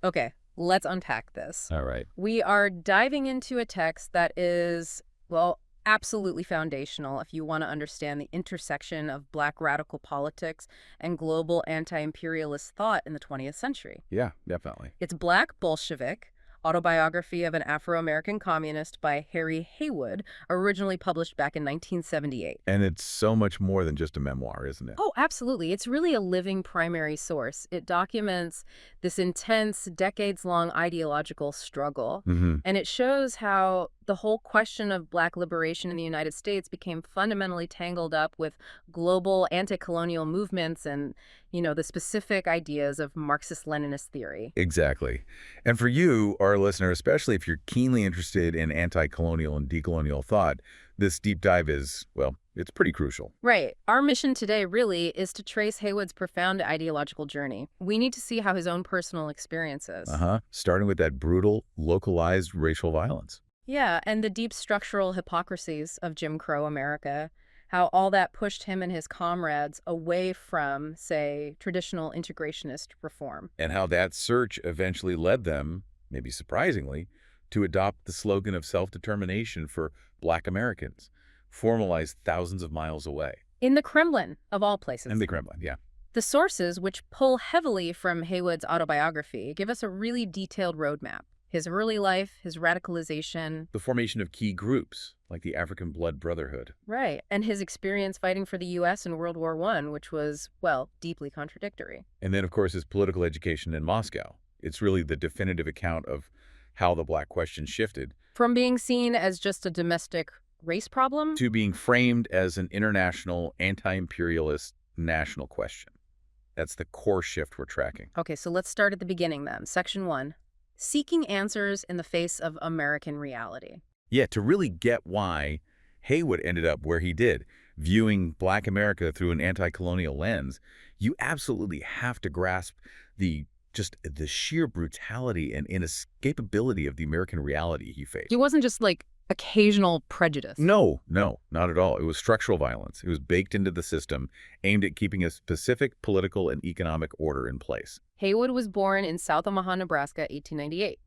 Okay, let's unpack this. All right. We are diving into a text that is, well, absolutely foundational if you want to understand the intersection of Black radical politics and global anti-imperialist thought in the 20th century. Yeah, definitely. It's Black Bolshevik, Autobiography of an Afro-American Communist by Haywood, originally published back in 1978. And it's so much more than just a memoir, isn't it? Oh, absolutely. It's really a living primary source. It documents this intense, decades-long ideological struggle, Mm-hmm. and it shows how the whole question of Black liberation in the United States became fundamentally tangled up with global anti-colonial movements and, the specific ideas of Marxist-Leninist theory. Exactly. And for you, our listener, especially if you're keenly interested in anti-colonial and decolonial thought, this deep dive is, well, it's pretty crucial. Right. Our mission today really is to trace Haywood's profound ideological journey. We need to see how his own personal experiences. Starting with that brutal, localized racial violence. Yeah, and the deep structural hypocrisies of Jim Crow America, how all that pushed him and his comrades away from, say, traditional integrationist reform. And how that search eventually led them, maybe surprisingly, to adopt the slogan of self-determination for Black Americans, formalized thousands of miles away. In the Kremlin, of all places. In the Kremlin, yeah. The sources, which pull heavily from Haywood's autobiography, give us a really detailed roadmap. His early life, his radicalization. The formation of key groups, like the African Blood Brotherhood. Right, and his experience fighting for the U.S. in World War I, which was, well, deeply contradictory. And then, of course, his political education in Moscow. It's really the definitive account of how the Black question shifted. From being seen as just a domestic race problem to being framed as an international, anti-imperialist national question. That's the core shift we're tracking. Okay, so let's start at the beginning then. Section 1. Seeking answers in the face of American reality. Yeah, to really get why Haywood ended up where he did, viewing Black America through an anti-colonial lens, you absolutely have to grasp the sheer brutality and inescapability of the American reality he faced. It wasn't just like occasional prejudice. No, not at all. It was structural violence. It was baked into the system, aimed at keeping a specific political and economic order in place. Haywood was born in South Omaha, Nebraska, 1898,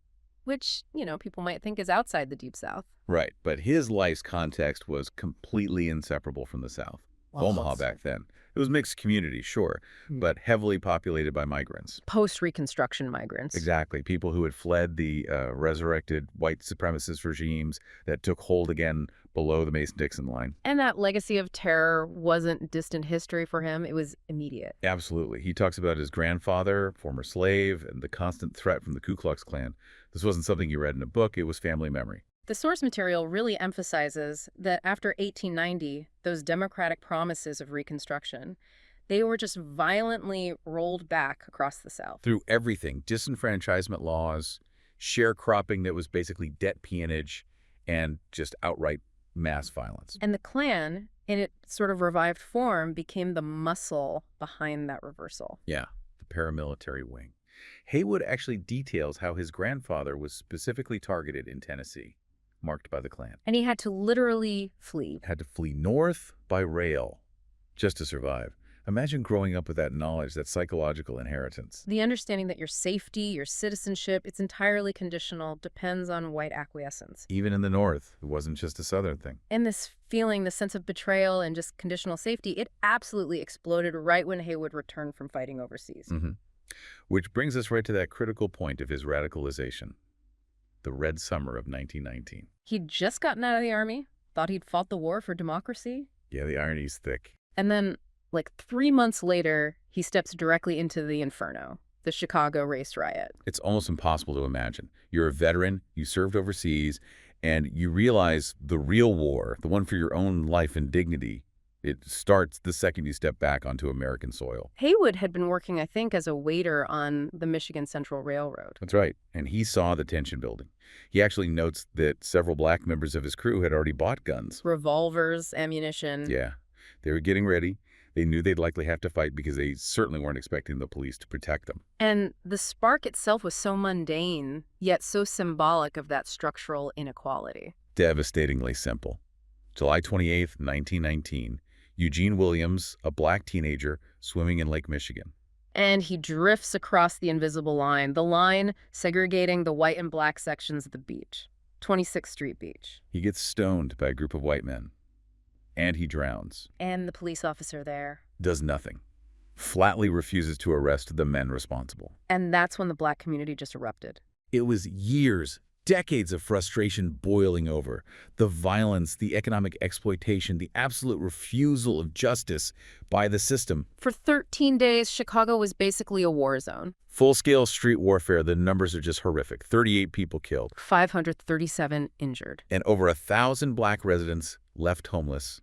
which, people might think is outside the Deep South. Right, but his life's context was completely inseparable from the South. Omaha back then. It was mixed community, sure, but heavily populated by migrants. Post-Reconstruction migrants. Exactly. People who had fled the resurrected white supremacist regimes that took hold again below the Mason-Dixon line. And that legacy of terror wasn't distant history for him. It was immediate. Absolutely. He talks about his grandfather, former slave, and the constant threat from the Ku Klux Klan. This wasn't something you read in a book. It was family memory. The source material really emphasizes that after 1890, those democratic promises of Reconstruction, they were just violently rolled back across the South. Through everything, disenfranchisement laws, sharecropping that was basically debt peonage, and just outright mass violence. And the Klan, in its sort of revived form, became the muscle behind that reversal. Yeah, the paramilitary wing. Haywood actually details how his grandfather was specifically targeted in Tennessee, marked by the Klan. And he had to literally flee. Had to flee north by rail just to survive. Imagine growing up with that knowledge, that psychological inheritance. The understanding that your safety, your citizenship, it's entirely conditional, depends on white acquiescence. Even in the North, it wasn't just a Southern thing. And this feeling, the sense of betrayal and just conditional safety, it absolutely exploded right when Haywood returned from fighting overseas. Which brings us right to that critical point of his radicalization. The Red Summer of 1919. He'd just gotten out of the army, thought he'd fought the war for democracy. Yeah, the irony's thick. And then, 3 months later, he steps directly into the inferno, the Chicago race riot. It's almost impossible to imagine. You're a veteran, you served overseas, and you realize the real war, the one for your own life and dignity, it starts the second you step back onto American soil. Haywood had been working, I think, as a waiter on the Michigan Central Railroad. That's right. And he saw the tension building. He actually notes that several Black members of his crew had already bought guns. Revolvers, ammunition. Yeah. They were getting ready. They knew they'd likely have to fight because they certainly weren't expecting the police to protect them. And the spark itself was so mundane, yet so symbolic of that structural inequality. Devastatingly simple. July 28th, 1919. Eugene Williams, a Black teenager, swimming in Lake Michigan. And he drifts across the invisible line, the line segregating the white and black sections of the beach, 26th Street Beach. He gets stoned by a group of white men, and he drowns. And the police officer there. Does nothing. Flatly refuses to arrest the men responsible. And that's when the black community just erupted. It was years, decades of frustration boiling over. The violence, the economic exploitation, the absolute refusal of justice by the system. For 13 days, Chicago was basically a war zone. Full-scale street warfare, the numbers are just horrific. 38 people killed. 537 injured. And over 1,000 black residents left homeless,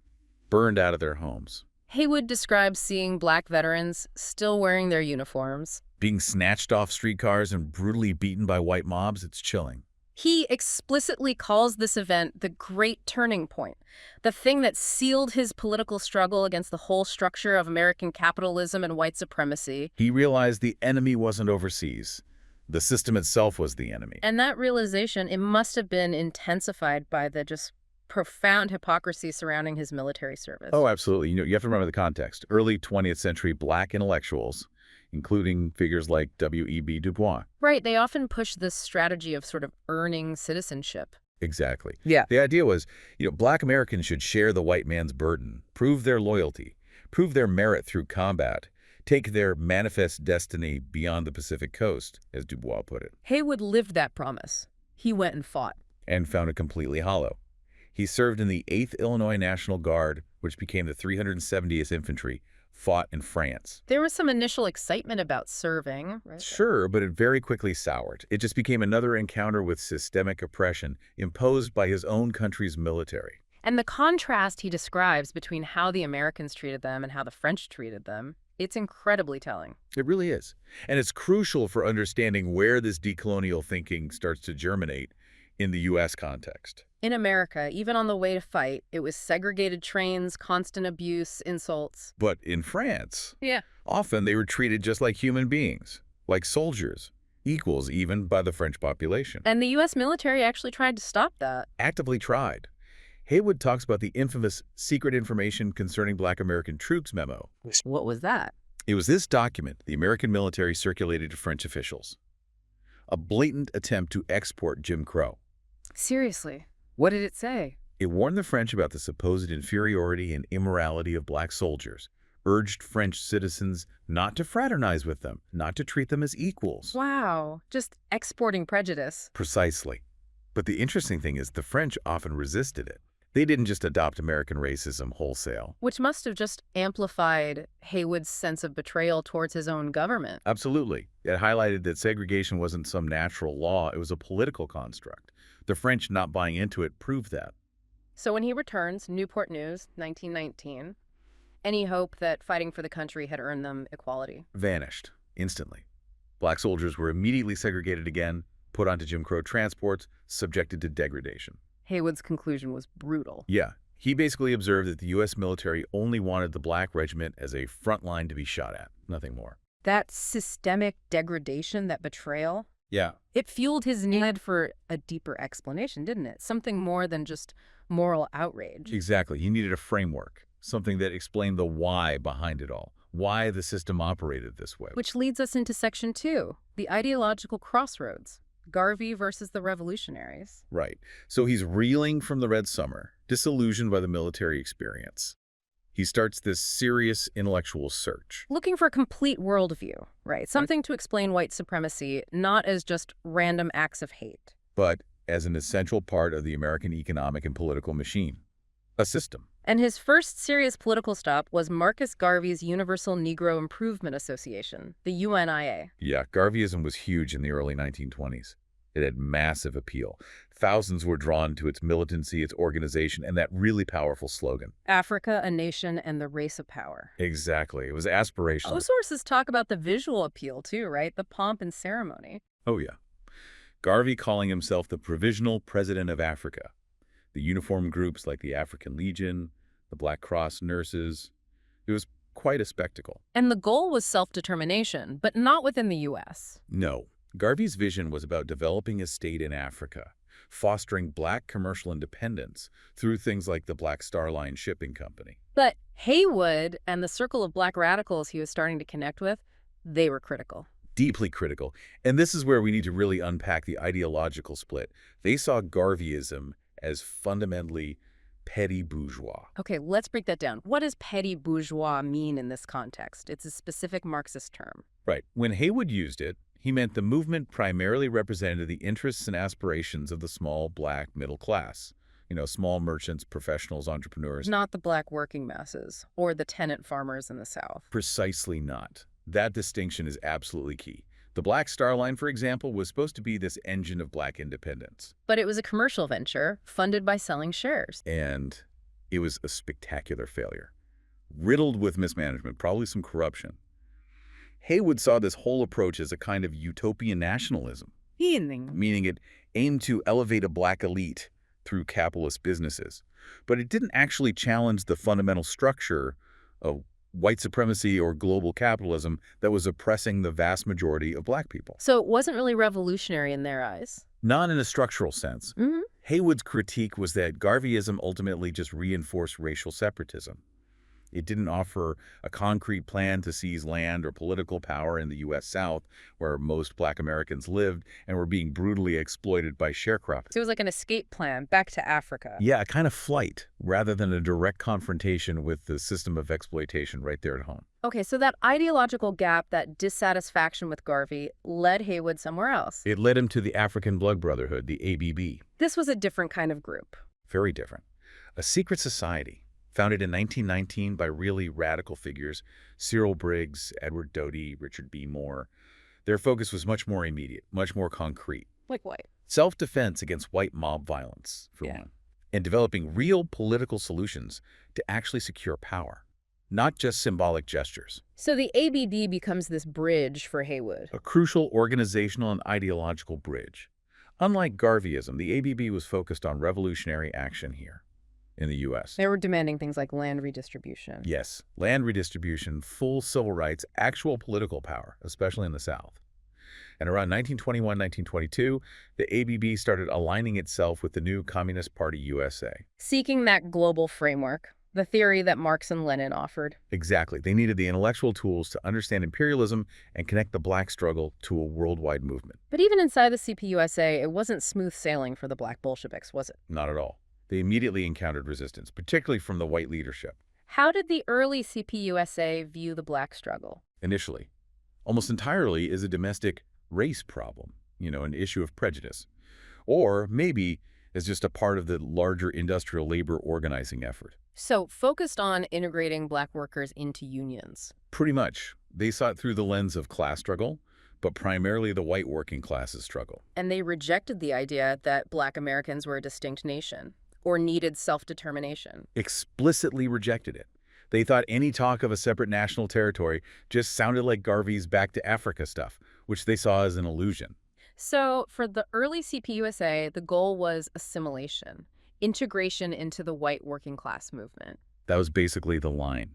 burned out of their homes. Haywood describes seeing black veterans still wearing their uniforms. Being snatched off streetcars and brutally beaten by white mobs, it's chilling. He explicitly calls this event the Great Turning Point, the thing that sealed his political struggle against the whole structure of American capitalism and white supremacy. He realized the enemy wasn't overseas. The system itself was the enemy. And that realization, it must have been intensified by the just profound hypocrisy surrounding his military service. Oh, absolutely. You have to remember the context. Early 20th century black intellectuals, including figures like W.E.B. Du Bois. Right. They often push this strategy of sort of earning citizenship. Exactly. Yeah. The idea was, black Americans should share the white man's burden, prove their loyalty, prove their merit through combat, take their manifest destiny beyond the Pacific coast, as Du Bois put it. Haywood lived that promise. He went and fought. And found it completely hollow. He served in the 8th Illinois National Guard, which became the 370th Infantry, fought in France. There was some initial excitement about serving, right? Sure, but it very quickly soured. It just became another encounter with systemic oppression imposed by his own country's military. And the contrast he describes between how the Americans treated them and how the French treated them, it's incredibly telling. It really is. And it's crucial for understanding where this decolonial thinking starts to germinate in the U.S. context. In America, even on the way to fight, it was segregated trains, constant abuse, insults. But in France, Yeah. often they were treated just like human beings, like soldiers, equals even by the French population. And the U.S. military actually tried to stop that. Actively tried. Haywood talks about the infamous Secret Information Concerning Black American Troops memo. What was that? It was this document the American military circulated to French officials. A blatant attempt to export Jim Crow. Seriously, what did it say? It warned the French about the supposed inferiority and immorality of black soldiers, urged French citizens not to fraternize with them, not to treat them as equals. Wow, just exporting prejudice. Precisely. But the interesting thing is the French often resisted it. They didn't just adopt American racism wholesale. Which must have just amplified Haywood's sense of betrayal towards his own government. Absolutely. It highlighted that segregation wasn't some natural law, it was a political construct. The French not buying into it proved that. So when he returns, Newport News, 1919, any hope that fighting for the country had earned them equality? Vanished instantly. Black soldiers were immediately segregated again, put onto Jim Crow transports, subjected to degradation. Haywood's conclusion was brutal. Yeah, he basically observed that the U.S. military only wanted the black regiment as a front line to be shot at, nothing more. That systemic degradation, that betrayal, Yeah. it fueled his need for a deeper explanation, didn't it? Something more than just moral outrage. Exactly. He needed a framework, something that explained the why behind it all, why the system operated this way. Which leads us into Section 2, the ideological crossroads, Garvey versus the revolutionaries. Right. So he's reeling from the Red Summer, disillusioned by the military experience. He starts this serious intellectual search. Looking for a complete worldview, right? Something to explain white supremacy, not as just random acts of hate. But as an essential part of the American economic and political machine, a system. And his first serious political stop was Marcus Garvey's Universal Negro Improvement Association, the UNIA. Yeah, Garveyism was huge in the early 1920s. It had massive appeal. Thousands were drawn to its militancy, its organization, and that really powerful slogan. Africa, a nation, and the race of power. Exactly. It was aspirational. Those sources talk about the visual appeal too, right? The pomp and ceremony. Oh, yeah. Garvey calling himself the Provisional President of Africa. The uniformed groups like the African Legion, the Black Cross nurses. It was quite a spectacle. And the goal was self-determination, but not within the U.S. No. Garvey's vision was about developing a state in Africa, fostering black commercial independence through things like the Black Star Line shipping company. But Haywood and the circle of black radicals he was starting to connect with, They were critical. Deeply critical. And this is where we need to really unpack the ideological split. They saw Garveyism as fundamentally petty bourgeois. Okay, let's break that down. What does petty bourgeois mean in this context? It's a specific Marxist term. Right. When Haywood used it, he meant the movement primarily represented the interests and aspirations of the small black middle class. Small merchants, professionals, entrepreneurs. Not the black working masses or the tenant farmers in the South. Precisely not. That distinction is absolutely key. The Black Star Line, for example, was supposed to be this engine of black independence. But it was a commercial venture funded by selling shares. And it was a spectacular failure. Riddled with mismanagement, probably some corruption. Haywood saw this whole approach as a kind of utopian nationalism, meaning it aimed to elevate a black elite through capitalist businesses. But it didn't actually challenge the fundamental structure of white supremacy or global capitalism that was oppressing the vast majority of black people. So it wasn't really revolutionary in their eyes. Not in a structural sense. Mm-hmm. Haywood's critique was that Garveyism ultimately just reinforced racial separatism. It didn't offer a concrete plan to seize land or political power in the U.S. South, where most black Americans lived and were being brutally exploited by sharecroppers. So it was like an escape plan back to Africa. Yeah, a kind of flight, rather than a direct confrontation with the system of exploitation right there at home. Okay, so that ideological gap, that dissatisfaction with Garvey, led Haywood somewhere else. It led him to the African Blood Brotherhood, the ABB. This was a different kind of group. Very different. A secret society founded in 1919 by really radical figures, Cyril Briggs, Edward Doty, Richard B. Moore. Their focus was much more immediate, much more concrete. Like what? Self-defense against white mob violence, for one, and developing real political solutions to actually secure power, not just symbolic gestures. So the ABB becomes this bridge for Haywood. A crucial organizational and ideological bridge. Unlike Garveyism, the ABB was focused on revolutionary action here in the U.S. They were demanding things like land redistribution. Yes, land redistribution, full civil rights, actual political power, especially in the South. And around 1921, 1922, the ABB started aligning itself with the new Communist Party USA. Seeking that global framework, the theory that Marx and Lenin offered. Exactly. They needed the intellectual tools to understand imperialism and connect the black struggle to a worldwide movement. But even inside the CPUSA, it wasn't smooth sailing for the black Bolsheviks, was it? Not at all. They immediately encountered resistance, particularly from the white leadership. How did the early CPUSA view the black struggle? Initially, almost entirely as a domestic race problem, an issue of prejudice. Or maybe as just a part of the larger industrial labor organizing effort. So focused on integrating black workers into unions. Pretty much. They saw it through the lens of class struggle, but primarily the white working class's struggle. And they rejected the idea that black Americans were a distinct nation or needed self-determination. Explicitly rejected it. They thought any talk of a separate national territory just sounded like Garvey's back to Africa stuff, which they saw as an illusion. So for the early CPUSA, the goal was assimilation, integration into the white working class movement. That was basically the line.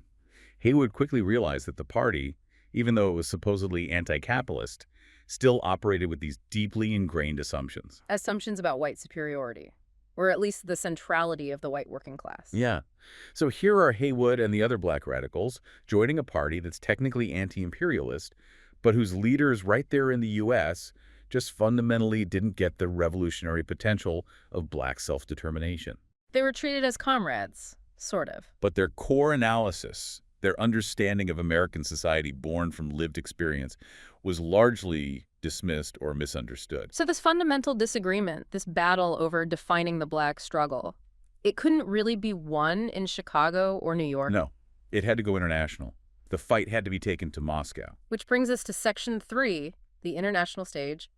Haywood quickly realized that the party, even though it was supposedly anti-capitalist, still operated with these deeply ingrained assumptions. Assumptions about white superiority, or at least the centrality of the white working class. Yeah. So here are Haywood and the other black radicals joining a party that's technically anti-imperialist, but whose leaders right there in the U.S. just fundamentally didn't get the revolutionary potential of black self-determination. They were treated as comrades, sort of. But their core analysis, their understanding of American society born from lived experience, was largely dismissed or misunderstood. So this fundamental disagreement, this battle over defining the black struggle, it couldn't really be won in Chicago or New York? No, it had to go international. The fight had to be taken to Moscow. Which brings us to Section 3, the international stage,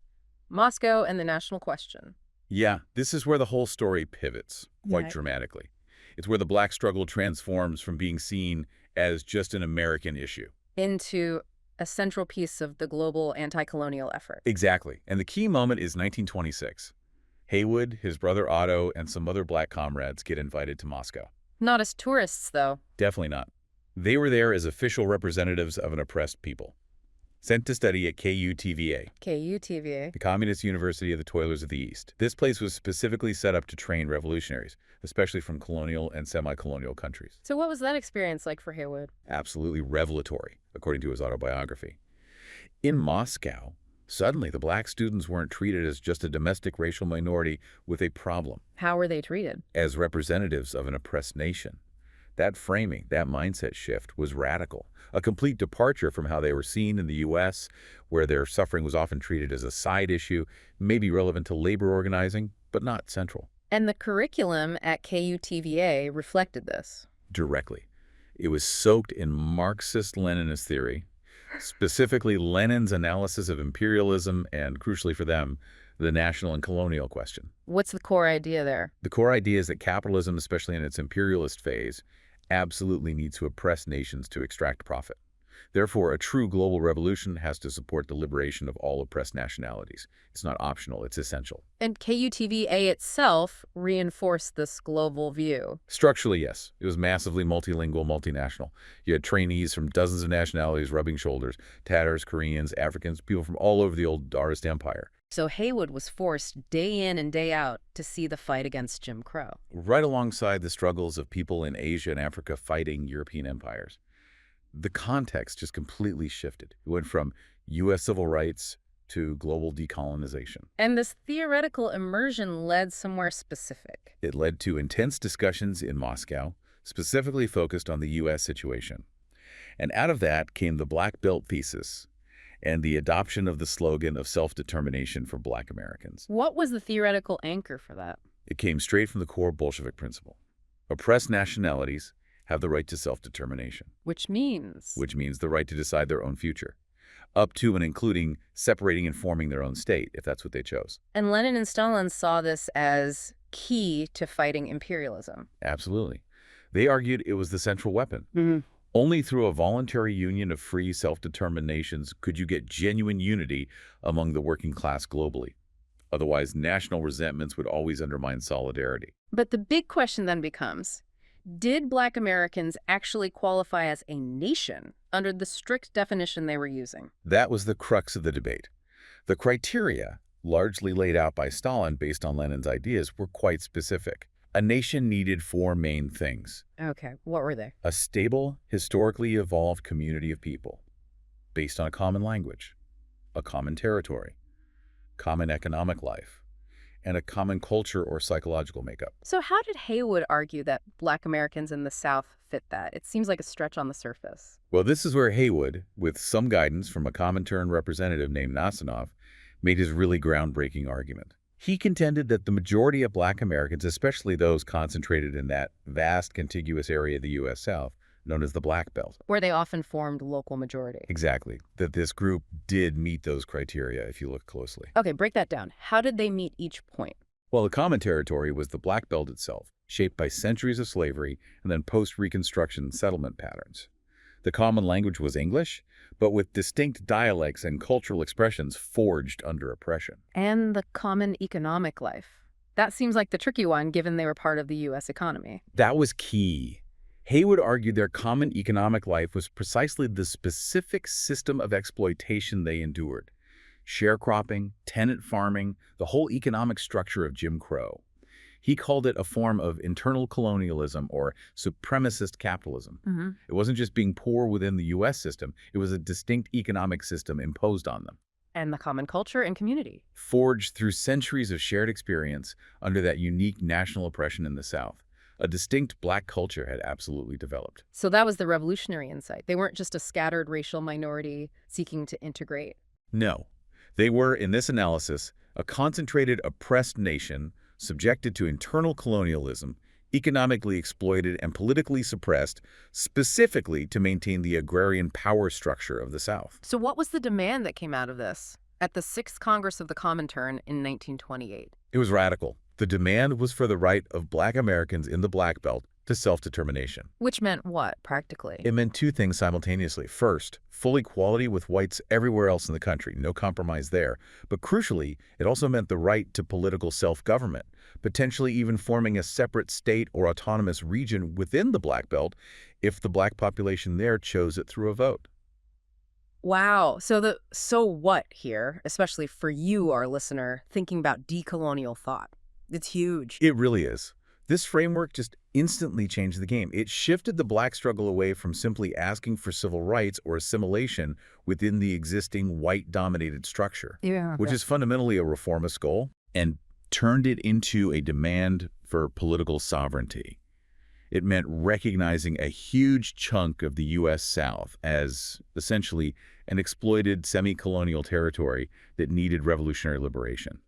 Moscow and the national question. Yeah, this is where the whole story pivots quite Right. dramatically. It's where the black struggle transforms from being seen as just an American issue. Into a central piece of the global anti-colonial effort. Exactly. And the key moment is 1926. Haywood, his brother Otto, and some other black comrades get invited to Moscow. Not as tourists, though. Definitely not. They were there as official representatives of an oppressed people, sent to study at KUTVA, KUTVA. the Communist University of the Toilers of the East. This place was specifically set up to train revolutionaries, especially from colonial and semi-colonial countries. So what was that experience like for Haywood? Absolutely revelatory, according to his autobiography. In Moscow, suddenly the black students weren't treated as just a domestic racial minority with a problem, How were they treated? as representatives of an oppressed nation. That framing, that mindset shift was radical, a complete departure from how they were seen in the U.S., where their suffering was often treated as a side issue, maybe relevant to labor organizing, but not central. And the curriculum at KUTVA reflected this. Directly. It was soaked in Marxist-Leninist theory, specifically Lenin's analysis of imperialism and, crucially for them, the national and colonial question. What's the core idea there? The core idea is that capitalism, especially in its imperialist phase, absolutely needs to oppress nations to extract profit. Therefore, a true global revolution has to support the liberation of all oppressed nationalities. It's not optional, it's essential. And KUTVA itself reinforced this global view. Structurally, yes. It was massively multilingual, multinational. You had trainees from dozens of nationalities rubbing shoulders, Tatars, Koreans, Africans, people from all over the old Tsarist Empire. So Haywood was forced day in and day out to see the fight against Jim Crow. Right alongside the struggles of people in Asia and Africa fighting European empires. The context just completely shifted. It went from U.S. civil rights to global decolonization. And this theoretical immersion led somewhere specific. It led to intense discussions in Moscow, specifically focused on the U.S. situation. And out of that came the Black Belt thesis and the adoption of the slogan of self-determination for Black Americans. What was the theoretical anchor for that? It came straight from the core Bolshevik principle. Oppressed nationalities have the right to self-determination. Which means the right to decide their own future, up to and including separating and forming their own state, if that's what they chose. And Lenin and Stalin saw this as key to fighting imperialism. Absolutely. They argued it was the central weapon. Only through a voluntary union of free, self-determined nations could you get genuine unity among the working class globally. Otherwise, national resentments would always undermine solidarity. But the big question then becomes, did Black Americans actually qualify as a nation under the strict definition they were using? That was the crux of the debate. The criteria, largely laid out by Stalin based on Lenin's ideas, were quite specific. A nation needed four main things. Okay, what were they? A stable, historically evolved community of people, based on a common language, a common territory, common economic life, and a common culture or psychological makeup. So how did Haywood argue that Black Americans in the South fit that? It seems like a stretch on the surface. Well, this is where Haywood, with some guidance from a Comintern representative named Nasanov, made his really groundbreaking argument. He contended that the majority of Black Americans, especially those concentrated in that vast contiguous area of the U.S. South, known as the Black Belt. Where they often formed local majority. Exactly. That this group did meet those criteria if you look closely. Okay, break that down. How did they meet each point? Well, the common territory was the Black Belt itself, shaped by centuries of slavery and then post-Reconstruction settlement patterns. The common language was English, but with distinct dialects and cultural expressions forged under oppression. And the common economic life. That seems like the tricky one, given they were part of the U.S. economy. That was key. Haywood argued their common economic life was precisely the specific system of exploitation they endured. Sharecropping, tenant farming, the whole economic structure of Jim Crow. He called it a form of internal colonialism or supremacist capitalism. It wasn't just being poor within the U.S. system, it was a distinct economic system imposed on them. And the common culture and community. Forged through centuries of shared experience under that unique national oppression in the South. A distinct Black culture had absolutely developed. So that was the revolutionary insight. They weren't just a scattered racial minority seeking to integrate. No. They were, in this analysis, a concentrated, oppressed nation subjected to internal colonialism, economically exploited and politically suppressed, specifically to maintain the agrarian power structure of the South. So what was the demand that came out of this at the 6th Congress of the Comintern in 1928? It was radical. The demand was for the right of Black Americans in the Black Belt to self-determination. Which meant what, practically? It meant two things simultaneously. First, full equality with whites everywhere else in the country, no compromise there. But crucially, it also meant the right to political self-government, potentially even forming a separate state or autonomous region within the Black Belt if the Black population there chose it through a vote. Wow. So what here, especially for you, our listener, thinking about decolonial thought? It's huge. It really is. This framework just instantly changed the game. It shifted the black struggle away from simply asking for civil rights or assimilation within the existing white-dominated structure, Yeah. which is fundamentally a reformist goal, and turned it into a demand for political sovereignty. It meant recognizing a huge chunk of the U.S. South as essentially an exploited semi-colonial territory that needed revolutionary liberation.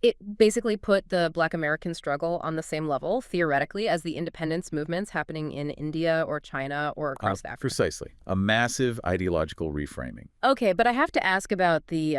It basically put the Black American struggle on the same level, theoretically, as the independence movements happening in India or China or across Africa. Precisely. A massive ideological reframing. Okay, but I have to ask about the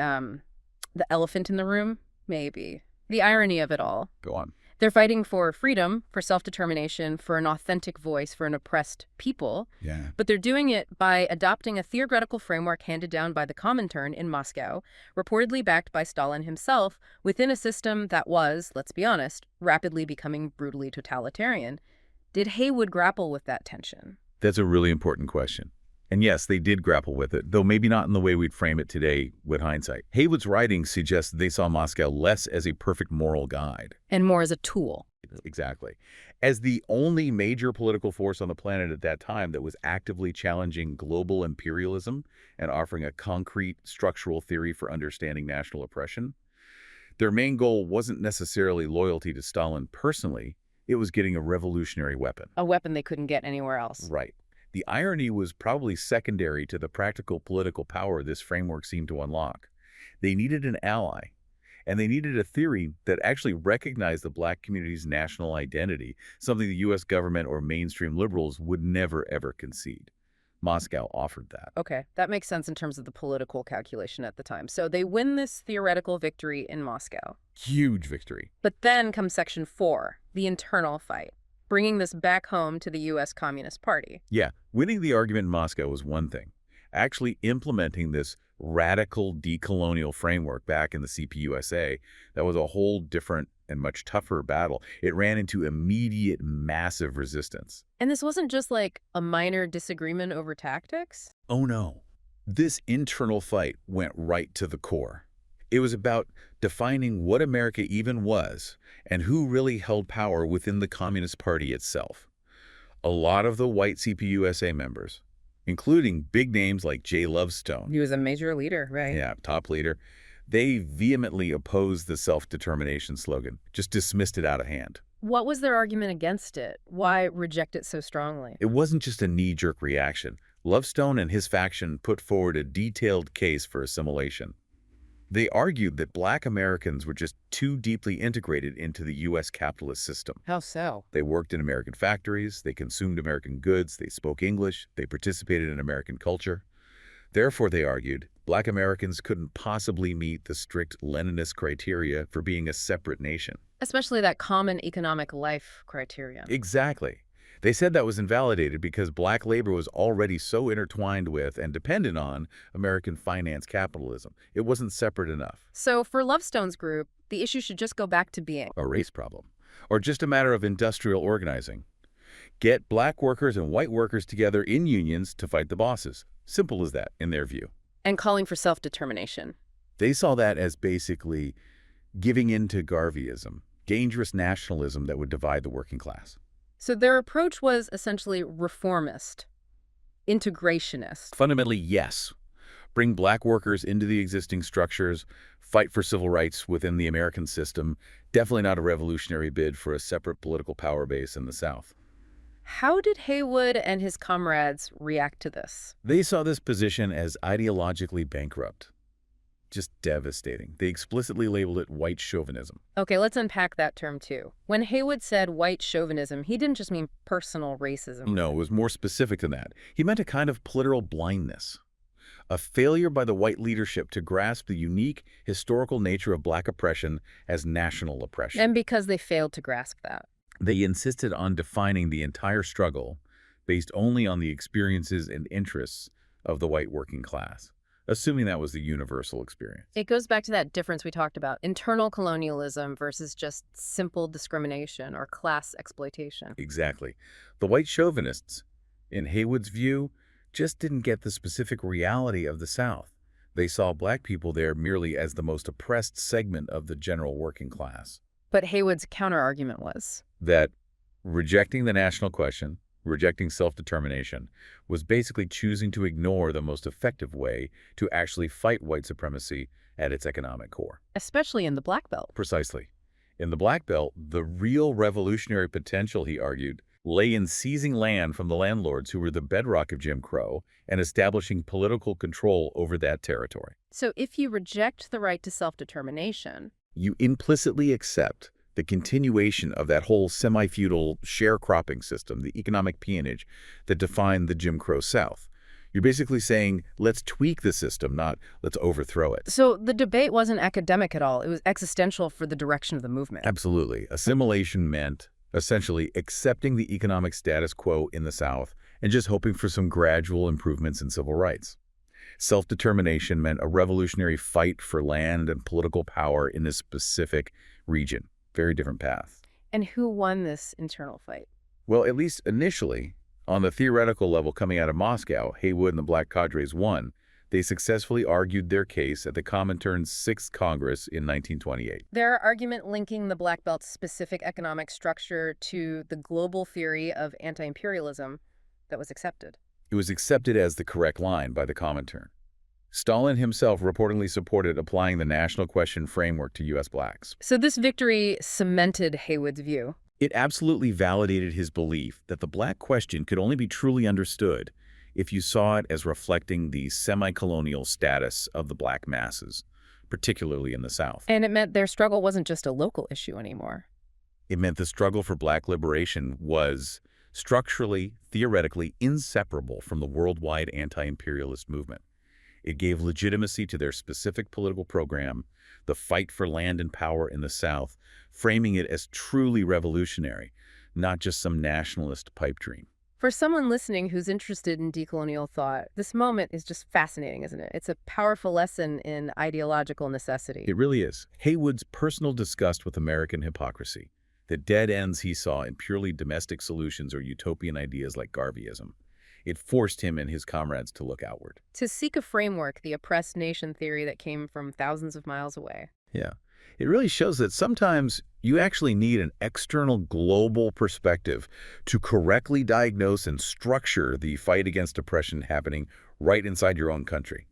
elephant in the room, maybe. The irony of it all. Go on. They're fighting for freedom, for self-determination, for an authentic voice, for an oppressed people. Yeah. But they're doing it by adopting a theoretical framework handed down by the Comintern in Moscow, reportedly backed by Stalin himself, within a system that was, let's be honest, rapidly becoming brutally totalitarian. Did Haywood grapple with that tension? That's a really important question. And yes, they did grapple with it, though maybe not in the way we'd frame it today with hindsight. Haywood's writings suggest they saw Moscow less as a perfect moral guide. And more as a tool. Exactly. As the only major political force on the planet at that time that was actively challenging global imperialism and offering a concrete structural theory for understanding national oppression, their main goal wasn't necessarily loyalty to Stalin personally, it was getting a revolutionary weapon. A weapon they couldn't get anywhere else. Right. The irony was probably secondary to the practical political power this framework seemed to unlock. They needed an ally, and they needed a theory that actually recognized the black community's national identity, something the U.S. government or mainstream liberals would never, ever concede. Moscow offered that. Okay, that makes sense in terms of the political calculation at the time. So they win this theoretical victory in Moscow. Huge victory. But then comes Section 4, the internal fight, bringing this back home to the U.S. Communist Party. Yeah, winning the argument in Moscow was one thing. Actually implementing this radical decolonial framework back in the CPUSA, that was a whole different and much tougher battle. It ran into immediate, massive resistance. And this wasn't just like a minor disagreement over tactics? Oh no. This internal fight went right to the core. It was about defining what America even was and who really held power within the Communist Party itself. A lot of the white CPUSA members, including big names like J. Lovestone. He was a major leader, right? Yeah, top leader. They vehemently opposed the self-determination slogan, just dismissed it out of hand. What was their argument against it? Why reject it so strongly? It wasn't just a knee-jerk reaction. Lovestone and his faction put forward a detailed case for assimilation. They argued that black Americans were just too deeply integrated into the U.S. capitalist system. How so? They worked in American factories, they consumed American goods, they spoke English, they participated in American culture. Therefore, they argued, black Americans couldn't possibly meet the strict Leninist criteria for being a separate nation. Especially that common economic life criterion. Exactly. They said that was invalidated because black labor was already so intertwined with and dependent on American finance capitalism. It wasn't separate enough. So for Lovestone's group, the issue should just go back to being a race problem, or just a matter of industrial organizing. Get black workers and white workers together in unions to fight the bosses. Simple as that, in their view. And calling for self-determination. They saw that as basically giving in to Garveyism, dangerous nationalism that would divide the working class. So their approach was essentially reformist, integrationist. Fundamentally, yes. Bring black workers into the existing structures, fight for civil rights within the American system. Definitely not a revolutionary bid for a separate political power base in the South. How did Haywood and his comrades react to this? They saw this position as ideologically bankrupt. Just devastating. They explicitly labeled it white chauvinism. Okay, let's unpack that term too. When Haywood said white chauvinism, he didn't just mean personal racism. No, it was more specific than that. He meant a kind of political blindness. A failure by the white leadership to grasp the unique historical nature of black oppression as national oppression. And because they failed to grasp that. They insisted on defining the entire struggle based only on the experiences and interests of the white working class, assuming that was the universal experience. It goes back to that difference we talked about, internal colonialism versus just simple discrimination or class exploitation. Exactly. The white chauvinists, in Haywood's view, just didn't get the specific reality of the South. They saw black people there merely as the most oppressed segment of the general working class. But Haywood's counterargument was that Rejecting the national question, rejecting self-determination, was basically choosing to ignore the most effective way to actually fight white supremacy at its economic core. Especially in the Black Belt. Precisely. In the Black Belt, the real revolutionary potential, he argued, lay in seizing land from the landlords who were the bedrock of Jim Crow and establishing political control over that territory. So if you reject the right to self-determination, You implicitly accept the continuation of that whole semi-feudal sharecropping system, the economic peonage that defined the Jim Crow South. You're basically saying, let's tweak the system, not let's overthrow it. so the debate wasn't academic at all. It was existential for the direction of the movement. Absolutely. Assimilation meant essentially accepting the economic status quo in the South and just hoping for some gradual improvements in civil rights. Self-determination meant a revolutionary fight for land and political power in a specific region. Very different path. And who won this internal fight? Well, at least initially, on the theoretical level coming out of Moscow, Haywood and the Black Cadres won. They successfully argued their case at the Comintern's 6th Congress in 1928. Their argument linking the Black Belt's specific economic structure to the global theory of anti-imperialism that was accepted. It was accepted as the correct line by the Comintern. Stalin himself reportedly supported applying the national question framework to U.S. blacks. So this victory cemented Haywood's view. It absolutely validated his belief that the black question could only be truly understood if you saw it as reflecting the semi-colonial status of the black masses, particularly in the South. And it meant their struggle wasn't just a local issue anymore. It meant the struggle for black liberation was structurally, theoretically inseparable from the worldwide anti-imperialist movement. It gave legitimacy to their specific political program, the fight for land and power in the South, framing it as truly revolutionary, not just some nationalist pipe dream. For someone listening who's interested in decolonial thought, this moment is just fascinating, isn't it? It's a powerful lesson in ideological necessity. It really is. Haywood's personal disgust with American hypocrisy, the dead ends he saw in purely domestic solutions or utopian ideas like Garveyism. It forced him and his comrades to look outward. To seek a framework, the oppressed nation theory that came from thousands of miles away. Yeah. It really shows that sometimes you actually need an external global perspective to correctly diagnose and structure the fight against oppression happening right inside your own country.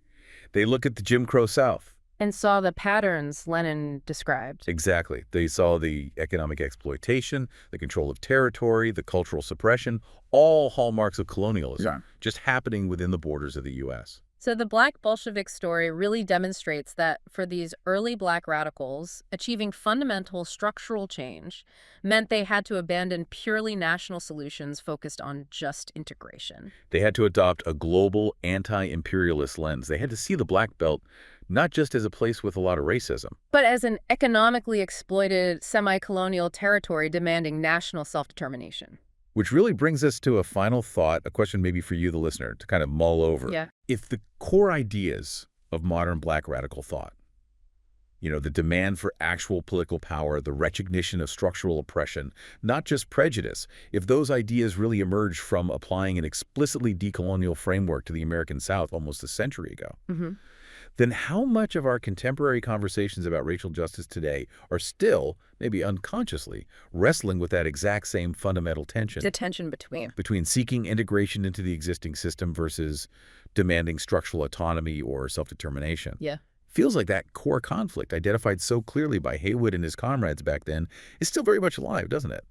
They look at the Jim Crow South. And saw the patterns Lenin described. Exactly. They saw the economic exploitation, the control of territory, the cultural suppression, all hallmarks of colonialism, just happening within the borders of the U.S. So the Black Bolshevik story really demonstrates that for these early Black radicals, achieving fundamental structural change meant they had to abandon purely national solutions focused on just integration. They had to adopt a global anti-imperialist lens. They had to see the Black Belt not just as a place with a lot of racism, but as an economically exploited semi-colonial territory demanding national self-determination. which really brings us to a final thought, a question maybe for you, the listener, to kind of mull over. Yeah. If the core ideas of modern Black radical thought, the demand for actual political power, the recognition of structural oppression, not just prejudice, if those ideas really emerged from applying an explicitly decolonial framework to the American South almost a century ago, then how much of our contemporary conversations about racial justice today are still, maybe unconsciously, wrestling with that exact same fundamental tension? The tension between Seeking integration into the existing system versus demanding structural autonomy or self-determination. Yeah. Feels like that core conflict, identified so clearly by Haywood and his comrades back then, is still very much alive, doesn't it?